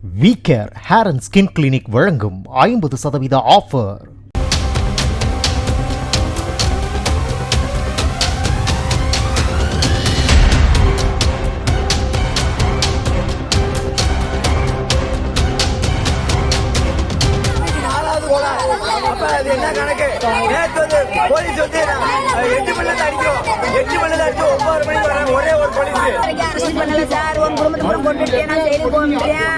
வீக்கேர் hair and skin clinic வழங்கும் 50% offer. என்ன கணக்கு நேற்று வந்து போலீஸ் வந்து 8 மணில அடிக்கும் 8 மணில அடிச்சு 9 மணிக்கு வர ஒரே ஒரு போலீஸ் பண்ணல சார் உங்க குடும்பத்துக்கு கொண்டுட்டேன் நான் செய்து போகிறேன்.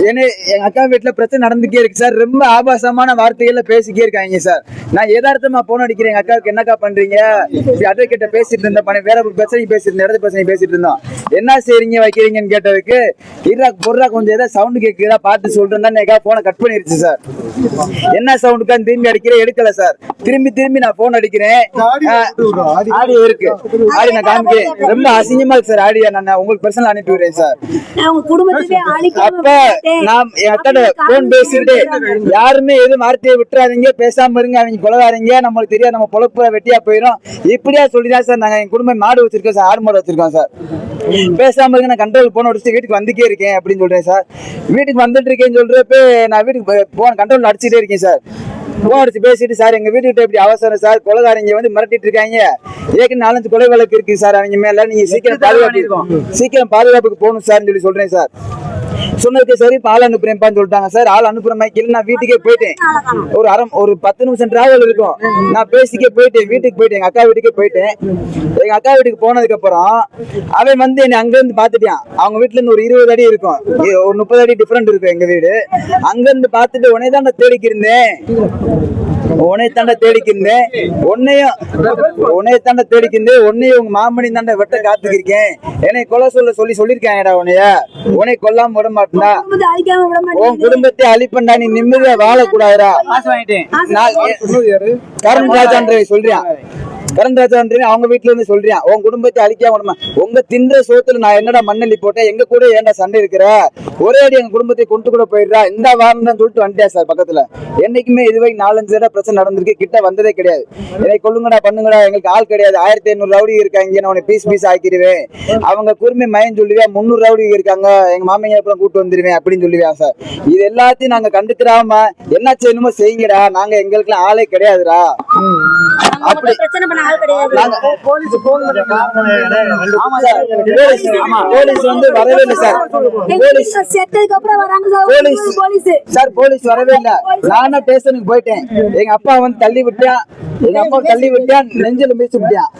ஏன்னா எங்க அக்கா வீட்டுல பிரச்சனை நடந்துக்கே இருக்கு சார். ரொம்ப ஆபாசமான வார்த்தைகள்ல பேசிக்கே இருக்காங்க சார். நான் யதார்த்தமா போன் அடிக்கிறேன், எங்க அக்காவுக்கு என்னக்கா பண்றீங்க, அட்வொகேட்ட பேசிட்டு இருந்தேன், வேற ஒரு பிரச்சனை பேசிட்டு இருந்தேன், இடத்து பிரச்சனை பேசிட்டு இருந்தோம். என்ன செய்றீங்க வைக்கிறீங்கன்னு கேட்டதுக்கு பொருளா கொஞ்சம் ஏதாவது சவுண்டு கேட்குதா பார்த்து சொல்றேன் எங்க போனை கட் பண்ணிருச்சு சார். என்ன சவுண்டுக்கான்னு திரும்பி அடிக்கிறேன், எடுக்கல சார். திரும்பி நான் போன் அடிக்கிறேன், ஆடியோ இருக்கு, ஆடியோ நான் காமிக்கிறேன். ரொம்ப அசிங்கமா இருக்கு சார் ஆடியோ. நான் உங்களுக்கு பர்சனல் அனுப்பி விடுறேன் சார். அப்ப நான் என் அக்காட்ட போன் பேசிட்டு யாருமே எதுவும் வார்த்தையை விட்டுறாதீங்க, பேசாம இருங்க, அவங்க கொலகாரங்க, நம்மளுக்கு தெரியாது, நம்ம பொழப்பு வெட்டியா போயிடும், இப்படியா சொல்லிதான் சார். நாங்க எங்க குடும்பம் மாடு வச்சிருக்கோம் சார், ஆடு மாடு வச்சிருக்கோம் சார். பேசாம இருங்க, நான் கண்ட்ரோல் போன அடிச்சு வீட்டுக்கு வந்துக்கே இருக்கேன் அப்படின்னு சொல்றேன் சார். வீட்டுக்கு வந்துட்டு இருக்கேன்னு சொல்றப்ப நான் வீட்டுக்கு போன கண்ட்ரோல் அடிச்சுட்டே இருக்கேன் சார். போன் அடிச்சு பேசிட்டு சார் எங்க வீட்டுக்கிட்ட இப்படி அவசரம் சார், கொலைகாரங்க வந்து மிரட்டிட்டு இருக்காங்க, ஏற்கனவே 4 கொலை வழக்கு இருக்கு சார் அவங்க மேல, நீங்க சீக்கிரம் பாதுகாப்புக்கு போகணும் சார் சொல்றேன் சார். சொன்னதுக்கு சரி ஆள் அனுப்புறேன்ப்பான்னு சொல்லிட்டாங்க சார். ஆள் அனுப்புற மாதிரி நான் வீட்டுக்கே போயிட்டேன். ஒரு 10 நிமிஷம் டிராவல் இருக்கும். நான் பேசிக்கே போயிட்டேன், வீட்டுக்கு போயிட்டேன், எங்க அக்கா வீட்டுக்கே போயிட்டேன். எங்க அக்கா வீட்டுக்கு போனதுக்கு அப்புறம் அவன் வந்து என்னை அங்க இருந்து பாத்துட்டான். அவங்க வீட்டுல இருந்து ஒரு 20 அடி இருக்கும், ஒரு 30 அடி டிஃபரெண்ட் இருக்கும் எங்க வீடு. அங்க இருந்து பாத்துட்டு உன்னை தான் தேடிக்கி இருந்தேன், உன்னையும் உங்க மாமணி தாண்ட வெட்ட காத்துக்கிருக்கேன், என்னை கொலை சொல்லிருக்காங்கடா, உன்னை கொல்லாம விட மாட்டா, உன் குடும்பத்தை அழிப்பண்டா, நீ நிம்மதியா வாழக்கூடாதுடா. கரண் ராஜான்ற சொல்றியா, அவங்க வீட்டுல இருந்து சொல்றியா, உன் குடும்பத்தை அழிக்காம உங்க தின்ற சோத்துல நான் என்னடா மண்ணள்ளி போட்டேன், எங்க கூட ஏன்டா சண்டை இருக்கிற, ஒரே அடி எங்க குடும்பத்தை கொண்டு கூட போயிடுறா, இந்த வாரம் தான் சொல்லிட்டு வந்துட்டேன் சார். பக்கத்துல என்னைக்குமே இதுவரை 4-5 தடவை பிரச்சனை நடந்திருக்கு, கிட்ட வந்ததே கிடையாது. என்னை கொள்ளுங்கடா பண்ணுங்கடா, எங்களுக்கு ஆள் கிடையாது, 1500 ரவுடி இருக்காங்க, நான் பீஸ் ஆக்கிடுவேன், அவங்க குறுமை மயம் சொல்லுவேன், 300 ரவுடி இருக்காங்க, எங்க மாமியார் அப்புறம் கூட்டு வந்துருவேன் அப்படின்னு சொல்லுவேன் சார். இது எல்லாத்தையும் நாங்க கண்டுக்கிறாம என்ன செய்யணுமோ செய்யுங்கடா, நாங்க எங்களுக்கு ஆளே கிடையாதுடா அப்படி போலீஸ் வந்து வரவே இல்லை சார். போலீஸ் வரவே இல்லை. நானும் ஸ்டேஷனுக்கு போயிட்டேன். எங்க அப்பா வந்து தள்ளி விட்டான், நெஞ்சில மீச்சு விட்டான்.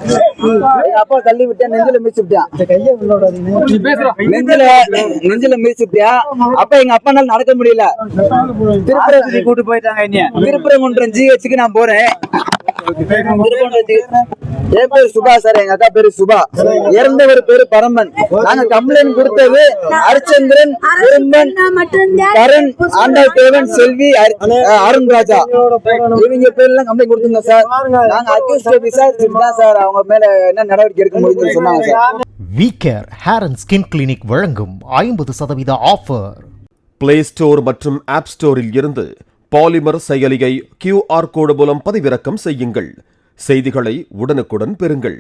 அப்ப எங்க அப்பானால நடக்க முடியல, கூட்டு போயிட்டாங்க. திருப்பரங்குன்றம் ஜிஹெச்சுக்கு நான் போறேன். என் பேரு சுபா சார், எங்க அக்கா பேரு சுபா, இறந்தவர் பேரு பரமன். நாங்க கம்ப்ளைண்ட் கொடுத்தது ஹரிச்சந்திரன், கரண், ஆண்டாள் தேவன், செல்வி, அருண் ராஜா, இவங்க பேர்லாம் கம்ப்ளைண்ட் கொடுத்துங்க சார். நாங்க அக்யூஸ்ட் விசாரிச்சுட்டு தான் சார் அவங்க மேல என்ன நடவடிக்கை எடுக்க முடியும்னு சொன்னாங்க sir. VCare hair and skin clinic வழங்கும் 50% ஆஃபர். பிளே ஸ்டோர் மற்றும் ஆப் ஸ்டோரில் இருந்து பாலிமர் செயலியை QR கோடு மூலம் பதிவிறக்கம் செய்யுங்கள். செய்திகளை உடனுக்குடன் பெறுங்கள்.